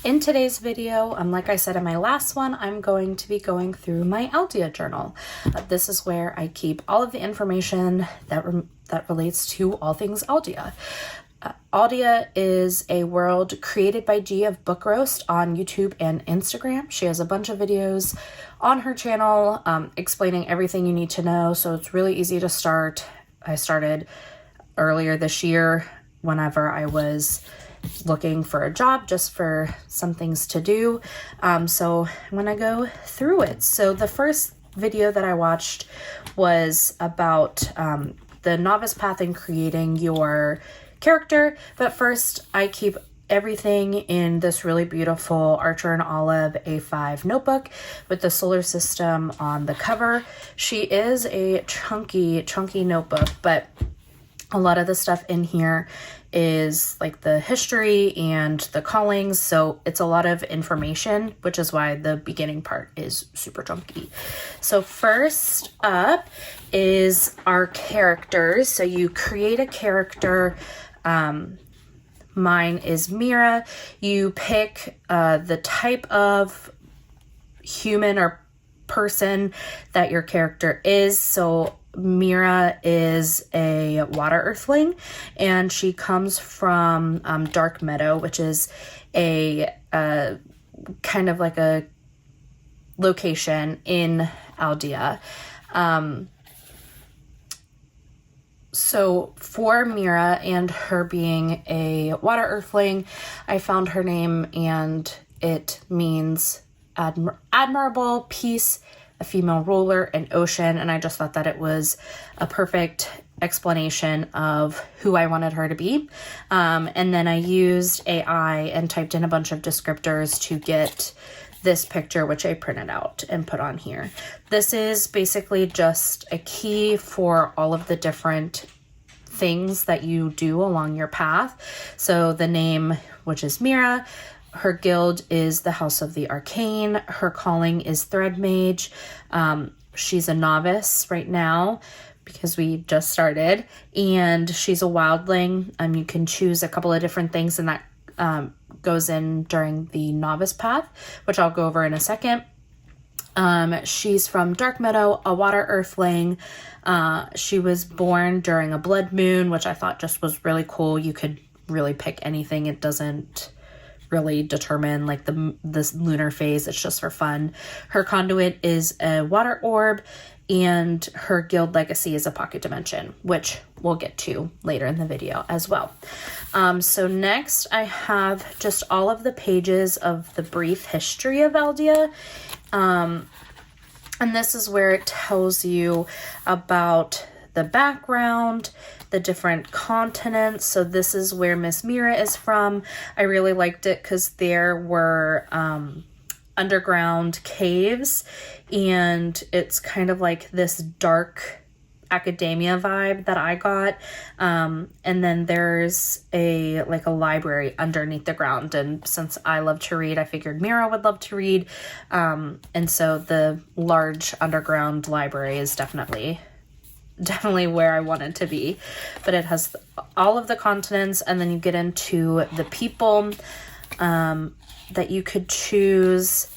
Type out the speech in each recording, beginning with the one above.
In today's video, like I said in my last one, I'm going to be going through my Aeldia Journal. This is where I keep all of the information that relates to all things Aeldia. Aeldia is a world created by G of Book Roast on YouTube and Instagram. She has a bunch of videos on her channel explaining everything you need to know, so it's really easy to start. I started earlier this year whenever I was looking for a job, just for some things to do. So I'm gonna go through it. So the first video that I watched was about the novice path in creating your character. But first, I keep everything in this really beautiful Archer and Olive A5 notebook with the solar system on the cover. She is a chunky notebook, but a lot of the stuff in here is like the history and the callings, so it's a lot of information, which is why the beginning part is super chunky. So first up is our characters. So you create a character. Mine is Mira. You pick the type of human or person that your character is. So Mira is a water earthling, and she comes from Dark Meadow, which is a kind of like a location in Aeldia. So for Mira and her being a water earthling, I found her name and it means admirable, peace, a female ruler, and ocean, and I just thought that it was a perfect explanation of who I wanted her to be. And then I used AI and typed in a bunch of descriptors to get this picture, which I printed out and put on here. This is basically just a key for all of the different things that you do along your path. So the name, which is Mira, her guild is the House of the Arcane. Her calling is Thread Mage. She's a novice right now because we just started, and she's a wildling. You can choose a couple of different things, and that goes in during the novice path, which I'll go over in a second. She's from Dark Meadow, a water earthling. She was born during a blood moon, which I thought just was really cool. You could really pick anything. It doesn't really determine like this lunar phase. It's just for fun. Her conduit is a water orb, and her guild legacy is a pocket dimension, which we'll get to later in the video as well. So next I have just all of the pages of the brief history of Aeldia. And this is where it tells you about the background, the different continents. So this is where Miss Mira is from. I really liked it because there were underground caves, and it's kind of like this dark academia vibe that I got. And then there's a library underneath the ground, and since I love to read, I figured Mira would love to read. And so the large underground library is definitely where I wanted to be. But it has all of the continents, and then you get into the people that you could choose.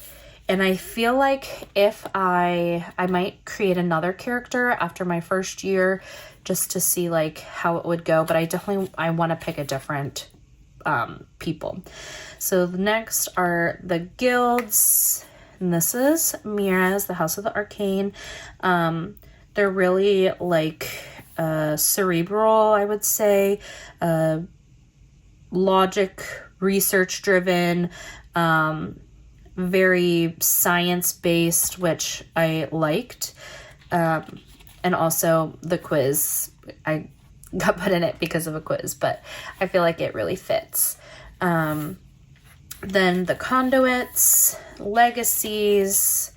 And I feel like if I might create another character after my first year just to see like how it would go, but I want to pick a different people. So the next are the guilds, and this is Mira's, the House of the Arcane. They're really like cerebral, I would say, logic, research driven, very science-based, which I liked. And also the quiz, I got put in it because of a quiz, but I feel like it really fits. Then the conduits, legacies,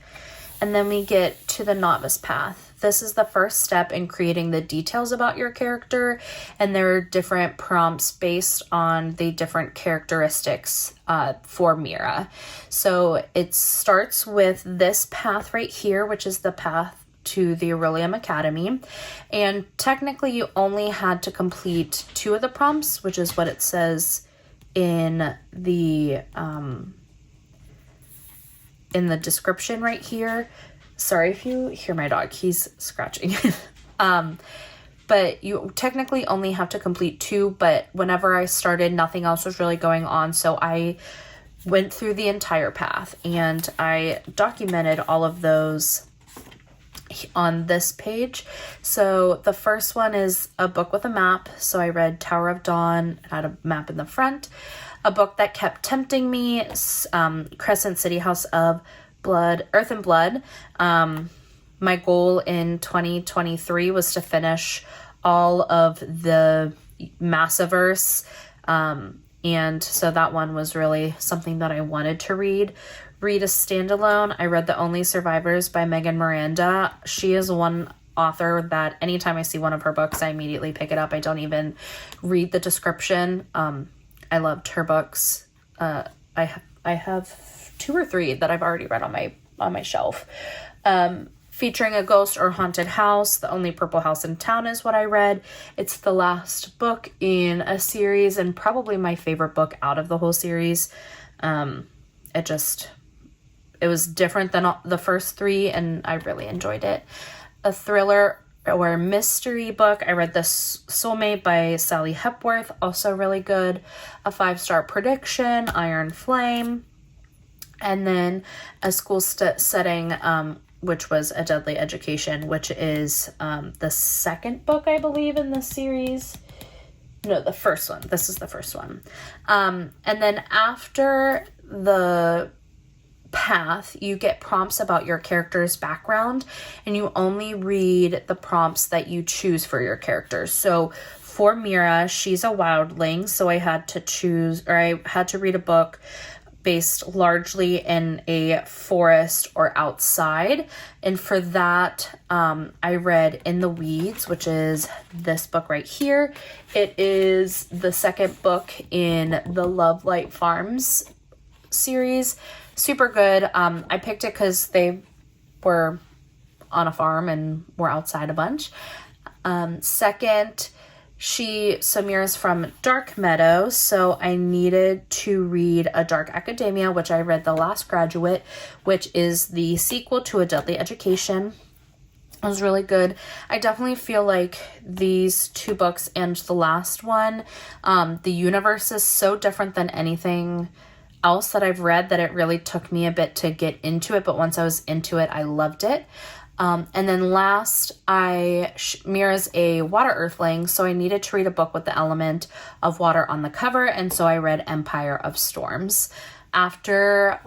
and then we get to the novice path. This is the first step in creating the details about your character, and there are different prompts based on the different characteristics for Mira. So it starts with this path right here, which is the path to the Aurelium Academy, and technically you only had to complete 2 of the prompts, which is what it says in the in the description right here. Sorry if you hear my dog, he's scratching. But you technically only have to complete 2, but whenever I started, nothing else was really going on. So I went through the entire path and I documented all of those on this page. So the first one is a book with a map. So I read Tower of Dawn, it had a map in the front. A book that kept tempting me, Crescent City, House of Blood, Earth and Blood. My goal in 2023 was to finish all of the Massiverse, and so that one was really something that I wanted to read. Read a standalone. I read The Only Survivors by Megan Miranda. She is one author that anytime I see one of her books, I immediately pick it up. I don't even read the description. I loved her books. I have 2 or 3 that I've already read on my shelf. Featuring a ghost or haunted house. The Only Purple House in Town is what I read. It's the last book in a series and probably my favorite book out of the whole series. It was different than the first 3 and I really enjoyed it. A thriller or mystery book. I read The Soulmate by Sally Hepworth, also really good. A 5-star prediction, Iron Flame. And then a school setting, which was A Deadly Education, which is the second book, I believe, in the series. No, the first one. This is the first one. And then after the path, you get prompts about your character's background, and you only read the prompts that you choose for your character. So for Mira, she's a wildling, so I had to read a book based largely in a forest or outside. And for that, I read In the Weeds, which is this book right here. It is the second book in the Love Light Farms series. Super good. I picked it because they were on a farm and were outside a bunch. Second, Samira's from Dark Meadow, so I needed to read A Dark Academia, which I read The Last Graduate, which is the sequel to A Deadly Education. It was really good. I definitely feel like these 2 books and the last one, the universe is so different than anything else that I've read that it really took me a bit to get into it, but once I was into it, I loved it. And then last, Mira's a water earthling, so I needed to read a book with the element of water on the cover, and so I read Empire of Storms. After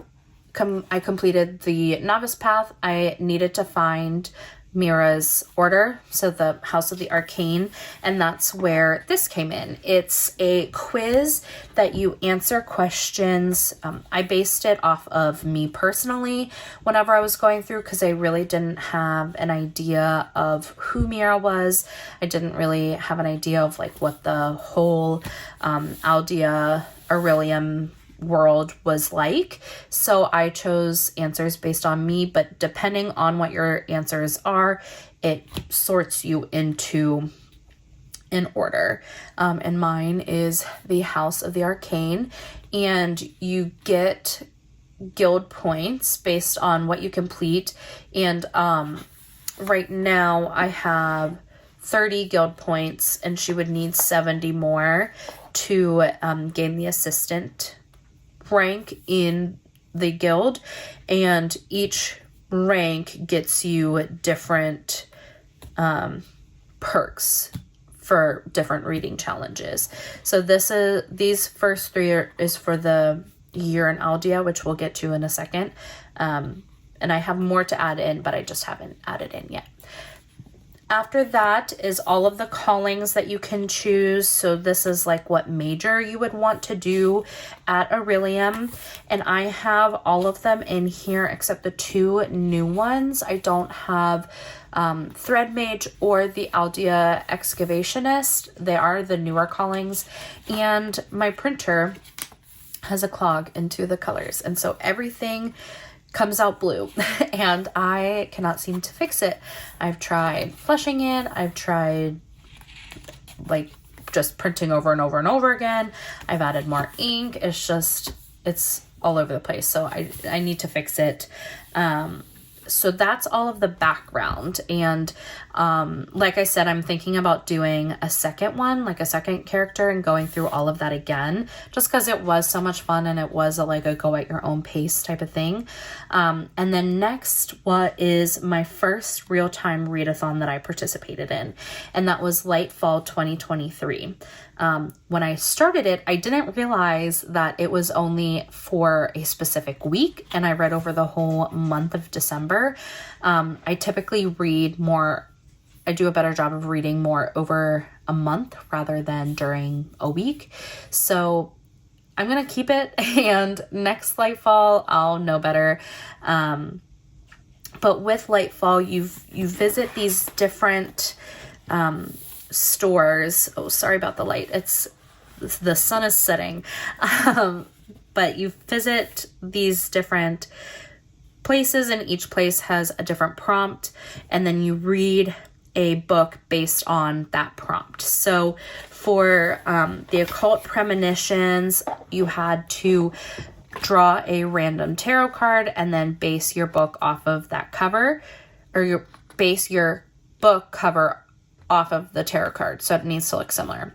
I completed the novice path, I needed to find Mira's order, so the House of the Arcane, and that's where this came in. It's a quiz that you answer questions. I based it off of me personally whenever I was going through, because I really didn't have an idea of who Mira was. I didn't really have an idea of like what the whole Aeldia Aurelium world was like. So I chose answers based on me, but depending on what your answers are, it sorts you into an order. And mine is the House of the Arcane, and you get guild points based on what you complete. And right now I have 30 guild points, and she would need 70 more to gain the assistant rank in the guild, and each rank gets you different perks for different reading challenges. So these first 3 is for the year in Aeldia, which we'll get to in a second, and I have more to add in, but I just haven't added in yet. After that is all of the callings that you can choose. So this is like what major you would want to do at Aurelium. And I have all of them in here except the 2 new ones. I don't have Thread Mage or the Aeldia Excavationist. They are the newer callings. And my printer has a clog into the colors. And so everything comes out blue and I cannot seem to fix it. I've tried flushing it. I've tried like just printing over and over and over again. I've added more ink. It's all over the place. So I need to fix it. So that's all of the background. And like I said, I'm thinking about doing a second one, like a second character, and going through all of that again, just because it was so much fun and it was a go at your own pace type of thing. And then next, what is my first real-time readathon that I participated in, and that was Lightfall 2023. When I started it, I didn't realize that it was only for a specific week, and I read over the whole month of December. I typically read more, I do a better job of reading more over a month rather than during a week. So I'm going to keep it, and next Lightfall, I'll know better. But with Lightfall, you visit these different stores. Oh, sorry about the light. The sun is setting. But you visit these different places, and each place has a different prompt, and then you read a book based on that prompt. So for the occult premonitions, you had to draw a random tarot card and then base your book off of that cover, or base your book cover off of the tarot card. So it needs to look similar.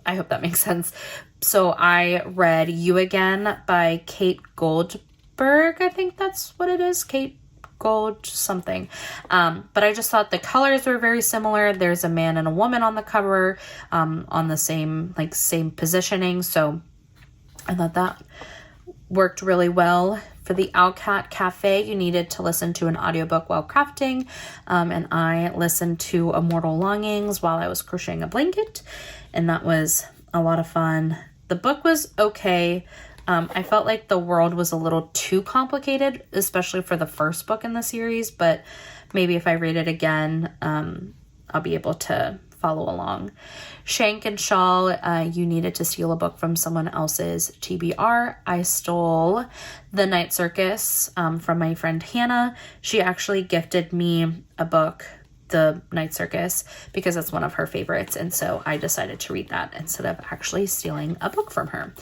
I hope that makes sense. So I read You Again by Kate Goldberg. I think that's what it is. Kate Gold something. But I just thought the colors were very similar. There's a man and a woman on the cover, on the same positioning. So I thought that worked really well. For the Owlcat Cafe, you needed to listen to an audiobook while crafting, and I listened to Immortal Longings while I was crocheting a blanket, and that was a lot of fun. The book was okay. I felt like the world was a little too complicated, especially for the first book in the series, but maybe if I read it again, I'll be able to follow along. Shank and Shawl, you needed to steal a book from someone else's TBR. I stole The Night Circus from my friend Hannah. She actually gifted me a book, The Night Circus, because it's one of her favorites, and so I decided to read that instead of actually stealing a book from her.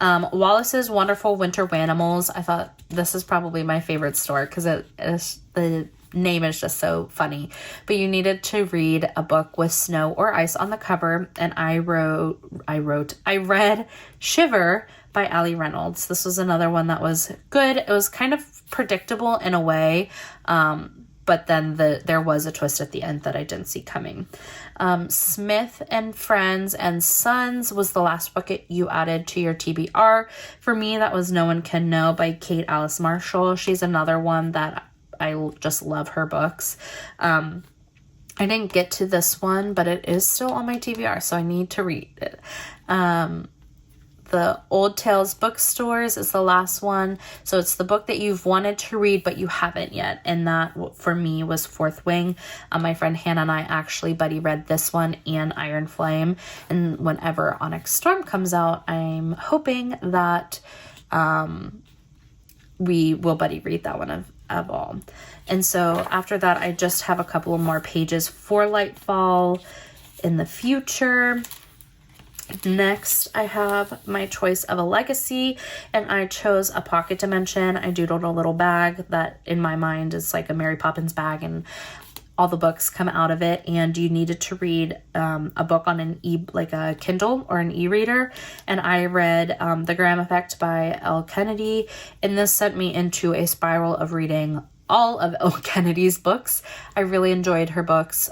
Wallace's Wonderful Winter Wanimals. I thought this is probably my favorite store because the name is just so funny. But you needed to read a book with snow or ice on the cover, and I read Shiver by Ali Reynolds. This was another one that was good. It was kind of predictable in a way, but then there was a twist at the end that I didn't see coming. Smith and Friends and Sons was the last book you added to your TBR. For me, that was No One Can Know by Kate Alice Marshall. She's another one that I just love her books. I didn't get to this one, but it is still on my TBR, so I need to read it. The Old Tales Bookstores is the last one. So it's the book that you've wanted to read, but you haven't yet. And that, for me, was Fourth Wing. My friend Hannah and I actually buddy read this one and Iron Flame. And whenever Onyx Storm comes out, I'm hoping that we will buddy read that one of all. And so after that, I just have a couple of more pages for Lightfall in the future. Next, I have my choice of a legacy, and I chose a pocket dimension. I doodled a little bag that in my mind is like a Mary Poppins bag, and all the books come out of it, and you needed to read a book on a Kindle or an e-reader, and I read The Graham Effect by Elle Kennedy, and this sent me into a spiral of reading all of Elle Kennedy's books. I really enjoyed her books.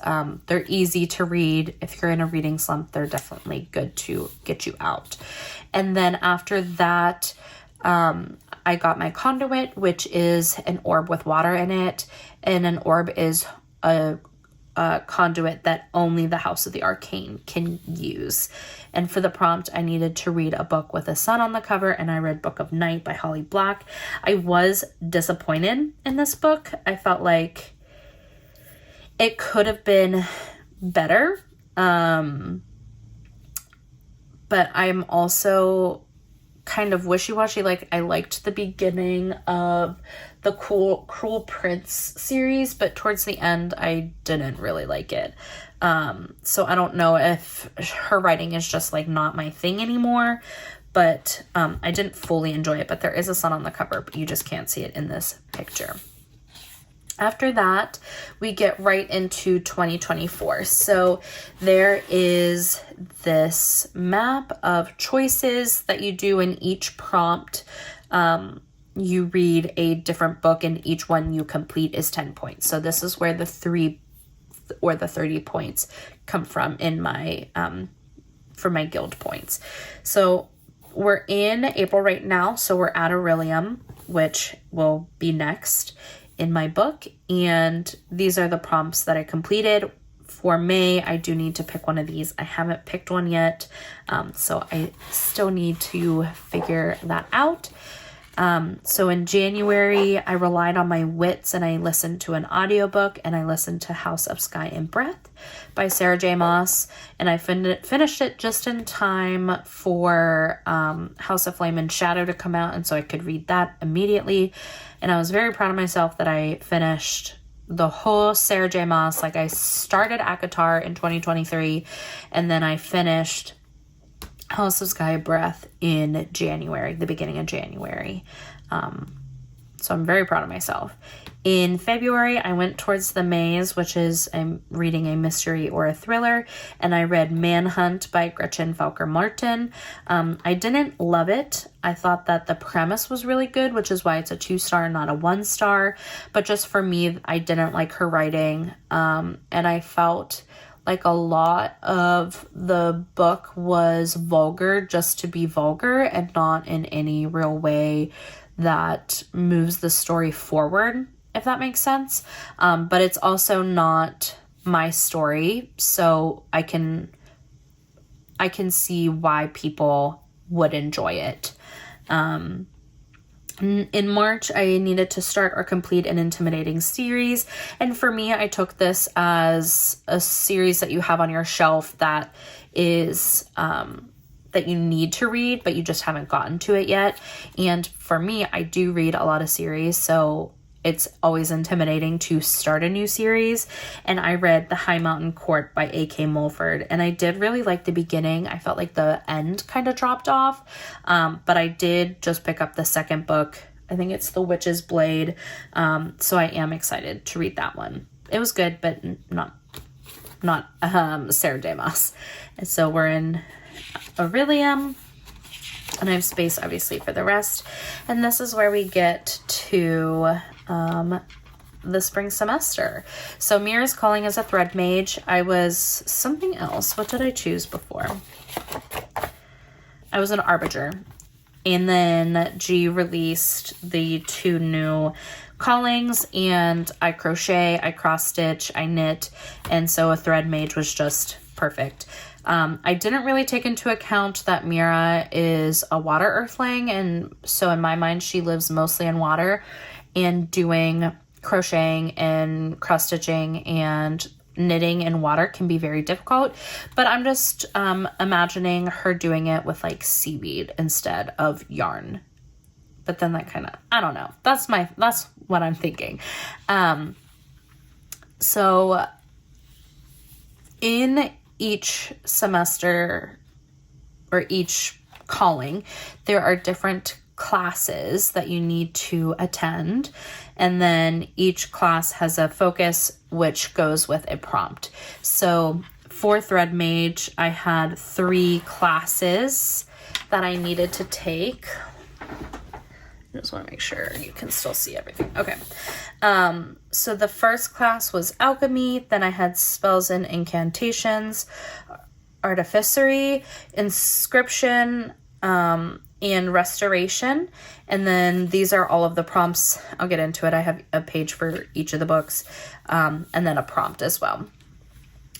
They're easy to read. If you're in a reading slump, they're definitely good to get you out. And then after that, I got my conduit, which is an orb with water in it. And an orb is a conduit that only the House of the Arcane can use. And for the prompt, I needed to read a book with a sun on the cover, and I read Book of Night by Holly Black. I was disappointed in this book. I felt like it could have been better. But I'm also kind of wishy-washy. Like, I liked the beginning of the Cruel Prince series, but towards the end, I didn't really like it. So I don't know if her writing is just like not my thing anymore, but I didn't fully enjoy it. But there is a sun on the cover, but you just can't see it in this picture. After that, we get right into 2024. So there is this map of choices that you do in each prompt. You read a different book, and each one you complete is 10 points. So this is where the 3 or the 30 points come from in my for my guild points. So we're in April right now, so we're at Aurelium, which will be next in my book, and these are the prompts that I completed. For May, I do need to pick one of these. I haven't picked one yet, so I still need to figure that out. So in January, I relied on my wits and I listened to an audiobook, and I listened to House of Sky and Breath by Sarah J. Maas, and I finished it just in time for House of Flame and Shadow to come out, and so I could read that immediately. And I was very proud of myself that I finished the whole Sarah J. Maas. Like, I started ACOTAR in 2023, and then I finished House of Sky Breath in January, the beginning of January. So I'm very proud of myself. In February, I went towards the maze, which is I'm reading a mystery or a thriller, and I read Manhunt by Gretchen Falker Martin. I didn't love it. I thought that the premise was really good, which is why it's a 2-star, not a 1-star. But just for me, I didn't like her writing, and I felt like a lot of the book was vulgar just to be vulgar and not in any real way that moves the story forward, if that makes sense. But it's also not my story, so I can see why people would enjoy it. In March, I needed to start or complete an intimidating series. And for me, I took this as a series that you have on your shelf that is, that you need to read, but you just haven't gotten to it yet. And for me, I do read a lot of series, so it's always intimidating to start a new series. And I read The High Mountain Court by A.K. Mulford, and I did really like the beginning. I felt like the end kind of dropped off, but I did just pick up the second book. I think it's The Witch's Blade, so I am excited to read that one. It was good, but not Sarah J. Maas. And so we're in Aurelium, and I have space obviously for the rest. And this is where we get to the spring semester. So Mira's Calling as a thread mage. I was something else. What did I choose before? I was an arbinger. And then G released the 2 new callings, and I crochet, I cross stitch, I knit, and so a thread mage was just perfect. I didn't really take into account that Mira is a water earthling, and so in my mind she lives mostly in water, and doing crocheting and cross stitching and knitting in water can be very difficult. But I'm just imagining her doing it with like seaweed instead of yarn. But then that kind of, I don't know. That's what I'm thinking. So in each semester or each calling, there are different classes that you need to attend, and then each class has a focus which goes with a prompt. So for Thread Mage, I had 3 classes that I needed to take. I just want to make sure you can still see everything. Okay. So the first class was Alchemy. Then I had Spells and Incantations, Artificery, Inscription, and Restoration. And then these are all of the prompts. I'll get into it. I have a page for each of the books, and then a prompt as well.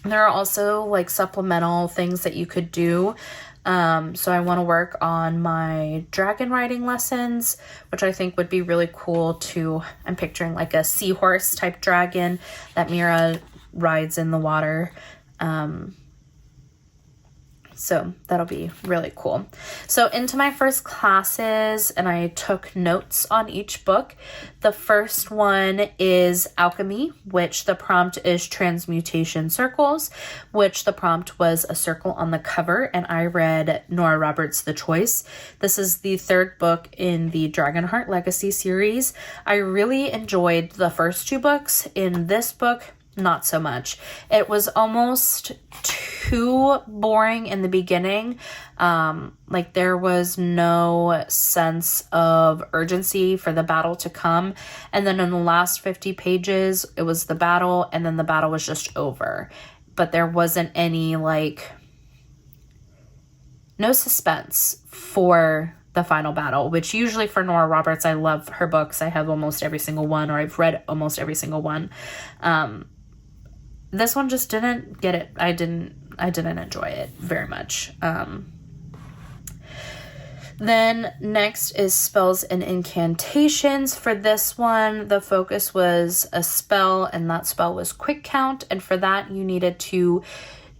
There are also like supplemental things that you could do. So I want to work on my dragon riding lessons, which I think would be really cool to, I'm picturing like a seahorse type dragon that Mira rides in the water. So that'll be really cool. So into my first classes, and I took notes on each book. The first one is Alchemy, which the prompt is Transmutation Circles, which the prompt was a circle on the cover, and I read Nora Roberts' The Choice. This is the third book in the Dragonheart Legacy series. I really enjoyed the first two books. In this book, not so much. It was almost too boring in the beginning. Like there was no sense of urgency for the battle to come. And then in the last 50 pages, it was the battle, and then the battle was just over. But there wasn't any no suspense for the final battle, which usually for Nora Roberts, I love her books. I have almost every single one, or I've read almost every single one. This one just didn't get it. I didn't enjoy it very much. Then next is Spells and Incantations. For this one, the focus was a spell, and that spell was Quick Count. And for that, you needed to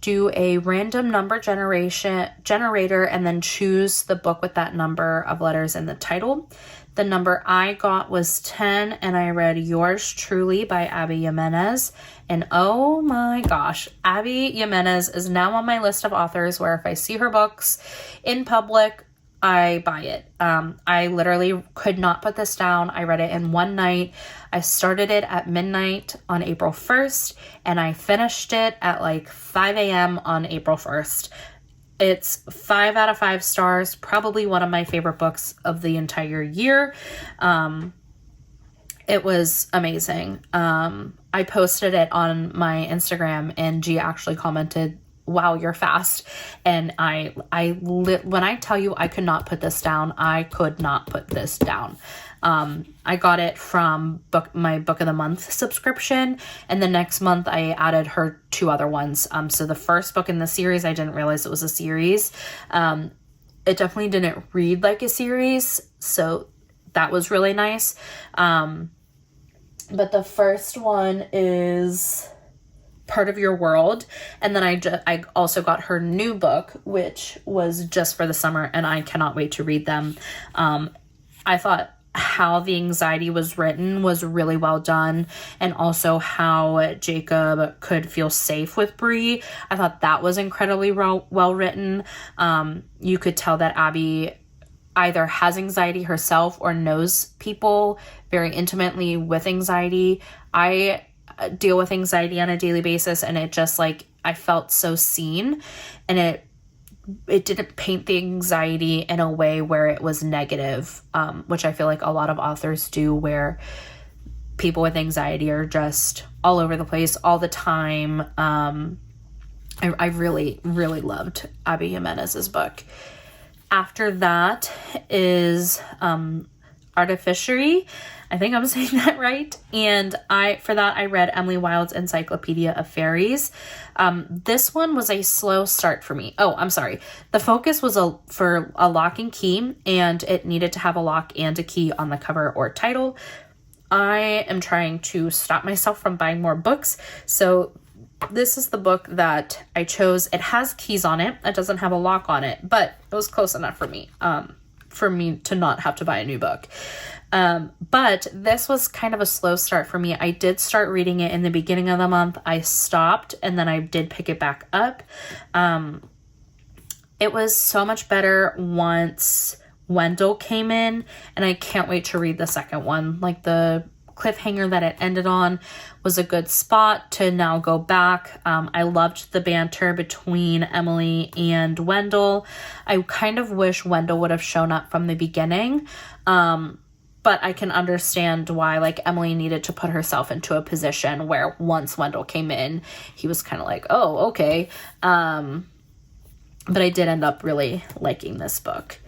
do a random number generator and then choose the book with that number of letters in the title. The number I got was 10, and I read Yours Truly by Abby Jimenez. And oh my gosh, Abby Jimenez is now on my list of authors where if I see her books in public, I buy it. I literally could not put this down. I read it in one night. I started it at midnight on April 1st, and I finished it at 5 a.m. on April 1st. It's 5 out of 5 stars, probably one of my favorite books of the entire year. It was amazing. I posted it on my Instagram, and G actually commented, "Wow, you're fast." And when I tell you I could not put this down, I could not put this down. I got it from my Book of the Month subscription, and the next month I added her 2 other ones. So the first book in the series, I didn't realize it was a series. It definitely didn't read like a series, so that was really nice. But the first one is Part of Your World, and then I also got her new book, which was just for the summer, and I cannot wait to read them. I thought how the anxiety was written was really well done, and also how Jacob could feel safe with Bree. I thought that was incredibly well written. You could tell that Abby either has anxiety herself or knows people very intimately with anxiety. I deal with anxiety on a daily basis, and it just I felt so seen, and it didn't paint the anxiety in a way where it was negative, which I feel like a lot of authors do, where people with anxiety are just all over the place all the time. I really, really loved Abby Jimenez's book. After that is Artificery. I think I'm saying that right. And for that, I read Emily Wilde's Encyclopedia of Fairies. This one was a slow start for me. Oh, I'm sorry. The focus was for a lock and key, and it needed to have a lock and a key on the cover or title. I am trying to stop myself from buying more books, so this is the book that I chose. It has keys on it. It doesn't have a lock on it, but it was close enough for me to not have to buy a new book. But this was kind of a slow start for me. I did start reading it in the beginning of the month. I stopped, and then I did pick it back up. It was so much better once Wendell came in, and I can't wait to read the second one. The cliffhanger that it ended on was a good spot to now go back. I loved the banter between Emily and Wendell. I kind of wish Wendell would have shown up from the beginning. But I can understand why Emily needed to put herself into a position where once Wendell came in, he was kind of oh, okay. But I did end up really liking this book.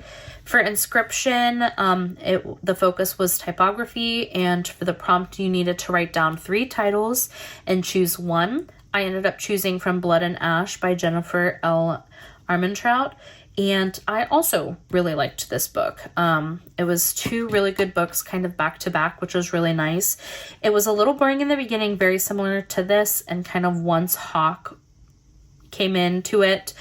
For Inscription, the focus was typography, and for the prompt, you needed to write down 3 titles and choose one. I ended up choosing From Blood and Ash by Jennifer L. Armentrout, and I also really liked this book. It was 2 really good books kind of back to back, which was really nice. It was a little boring in the beginning, very similar to this, and kind of once Hawk came into it,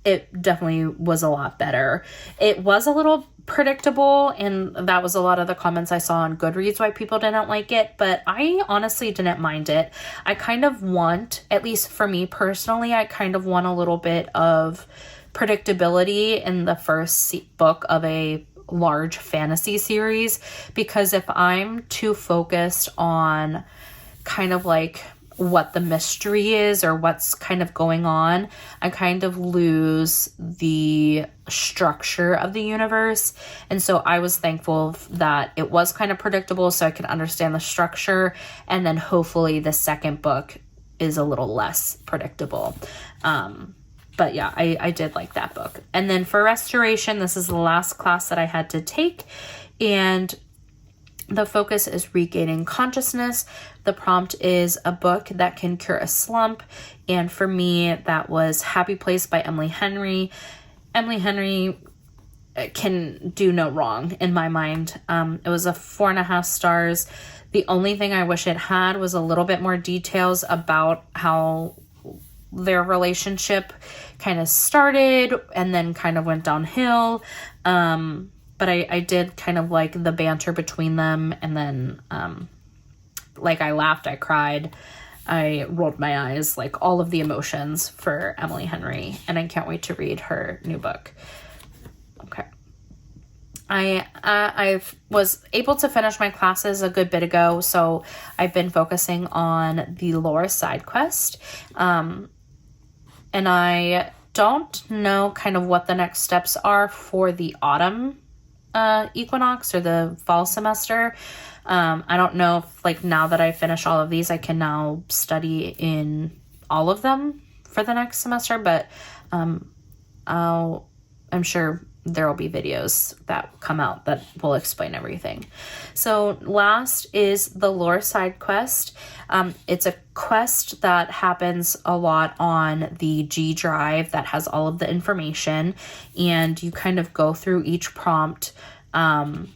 it definitely was a lot better. It was a little predictable, and that was a lot of the comments I saw on Goodreads why people didn't like it, but I honestly didn't mind it. I kind of want, at least for me personally, I kind of want a little bit of predictability in the first book of a large fantasy series, because if I'm too focused on kind of like what the mystery is or what's kind of going on, I kind of lose the structure of the universe. And so I was thankful that it was kind of predictable so I could understand the structure, and then hopefully the second book is a little less predictable. But yeah, I did like that book. And then for restoration, this is the last class that I had to take, and the focus is regaining consciousness. The prompt is a book that can cure a slump. And for me, that was Happy Place by Emily Henry. Emily Henry can do no wrong in my mind. It was a 4.5 stars. The only thing I wish it had was a little bit more details about how their relationship kind of started and then kind of went downhill. But I did kind of like the banter between them. And then, like, I laughed, I cried, I rolled my eyes, like all of the emotions for Emily Henry. And I can't wait to read her new book. Okay. I was able to finish my classes a good bit ago. So I've been focusing on the lore side quest. And I don't know kind of what the next steps are for the autumn equinox or the fall semester. I don't know if, like, now that I finish all of these, I can now study in all of them for the next semester, but I'm sure there will be videos that come out that will explain everything. So last is the lore side quest. It's a quest that happens a lot on the G drive that has all of the information, and you kind of go through each prompt. And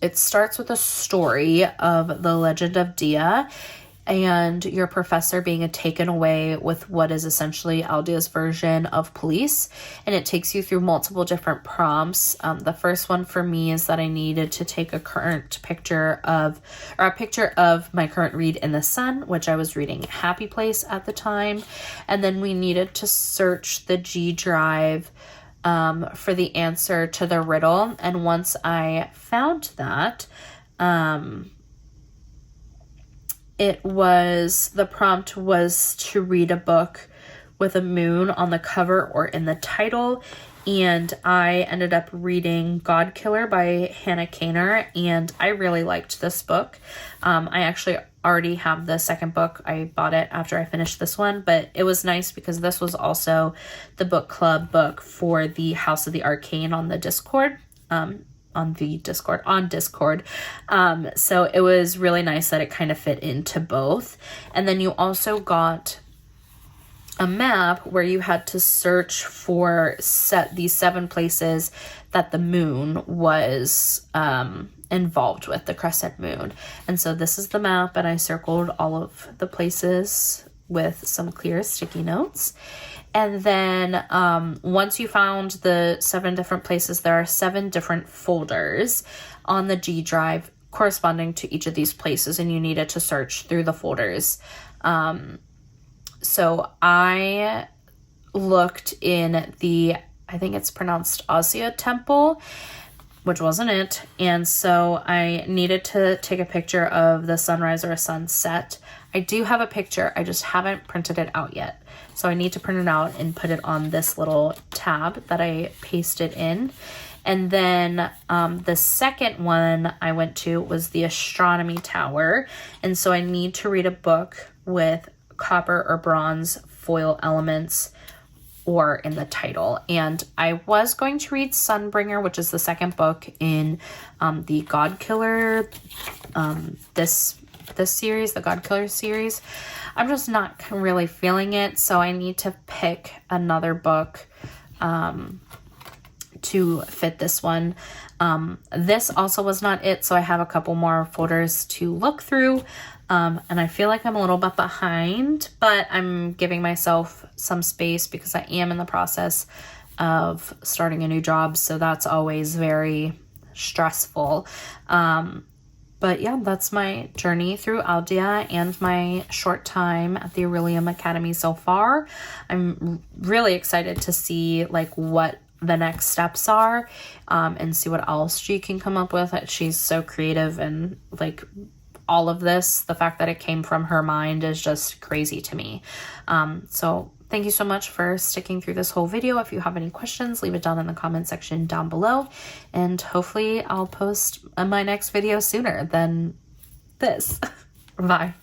it starts with a story of the legend of Dia and your professor being taken away with what is essentially Aeldia's version of police. And it takes you through multiple different prompts. The first one for me is that I needed to take a picture of my current read in the sun, which I was reading Happy Place at the time. And then we needed to search the G drive for the answer to the riddle. And once I found that, the prompt was to read a book with a moon on the cover or in the title. And I ended up reading God Killer by Hannah Kaner, and I really liked this book. I actually already have the second book. I bought it after I finished this one, but it was nice because this was also the book club book for the House of the Arcane on the Discord. On Discord. So it was really nice that it kind of fit into both. And then you also got a map where you had to search for these 7 places that the moon was involved with, the crescent moon. And so this is the map, and I circled all of the places with some clear sticky notes. And then once you found the 7 different places, there are 7 different folders on the G drive corresponding to each of these places, and you needed to search through the folders. So I looked in I think it's pronounced Asia Temple, which wasn't it. And so I needed to take a picture of the sunrise or a sunset. I do have a picture, I just haven't printed it out yet. So I need to print it out and put it on this little tab that I pasted in. And then the second one I went to was the Astronomy Tower. And so I need to read a book with copper or bronze foil elements or in the title. And I was going to read Sunbringer, which is the second book in the God Killer, this series, the God Killer series. I'm just not really feeling it, so I need to pick another book to fit this one. This also was not it, so I have a couple more folders to look through. And I feel like I'm a little bit behind, but I'm giving myself some space because I am in the process of starting a new job. So that's always very stressful. But yeah, that's my journey through Aeldia and my short time at the Aurelium Academy so far. I'm really excited to see like what the next steps are, and see what else she can come up with. She's so creative, and like all of this, the fact that it came from her mind is just crazy to me. So thank you so much for sticking through this whole video. If you have any questions, leave it down in the comment section down below. And hopefully I'll post my next video sooner than this. Bye.